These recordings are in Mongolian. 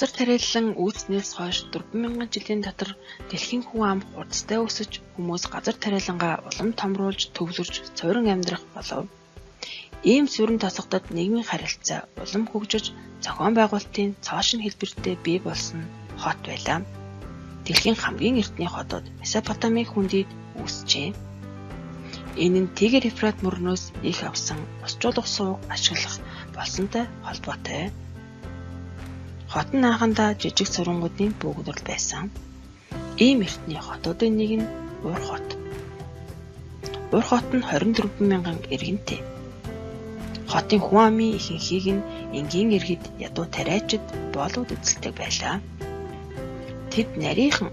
Газар тариалан үүснээс хойш 4,000 жилийн дотор дэлхийн хүн ам хурдтай өсөж хүмүүс газар тариалангаа улам томруулж төвлөрж цорин амьдрах болов. Ийм сүрэн тосгодод нийгмийн харилцаа улам хөгжиж зохион байгуулалтын цоошин хэлбэртэй бий болсон хот байлаа. Дэлхийн хамгийн эртний хотод Месопотамийн хүндийд үүсжээ. Энэ нь Тигр Ефрат мөрнөөс их авсан усчуулах сууг ашиглах болсонтой холбоотой. Хот нь анхандаа жижиг сурангуудын бөөгнөрл байсан. Ийм эртний хотуудын нэг нь Ур хот. Ур хот нь 24,000 иргэнтэй. Хотын хүн амын ихэнхийг нь энгийн иргэд ядуу тариачид боолууд эзэлдэг байлаа. Тэд нарийнхан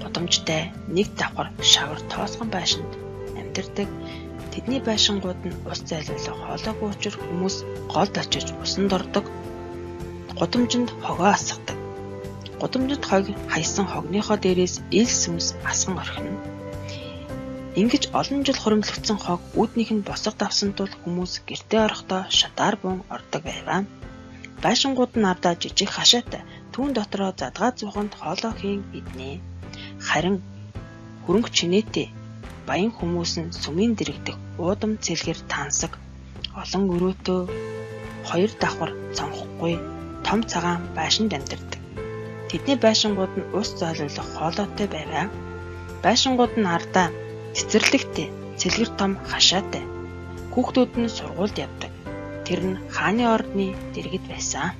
гудамжтай нэг давхар шавар тоосгон байшинд амьдардаг. Тэдний байшингууд нь ус зайлуулах хоолойгүй учраас хүмүүс голд очиж усанд ордог. Гудамжинд хогоо асгадаг. Гудамжинд хог хайсан хогныхоо дээрээс ил сүмс асган орхино. Ингэж олон жил хуримтлагдсан хог үүднийх нь босго давсан тул хүмүүс гэртээ орохдоо шатаар буун ордог байваа. Байшингууд нь ардаа жижиг хашаатай түүн дотроо задгаа зууханд хоолойхийн иднэ. Харин хөрөнгө чинээтэй баян хүмүүс нь сүмийн дэрэгдэх уудам цэлгэр тансаг олон өрөөтөө хоёр давхар цонхохгүй том цагаан байшинд амьдардаг. Тэдний байшингууд нь ус зайлуулах хоолойтой байваа. Байшингууд нь ардаа цэцэрлэгтэй, цэлгэр том хашаатай. Хүүхдүүд нь сургуульд явдаг. Тэр нь хааны ордны дэргэд байсан.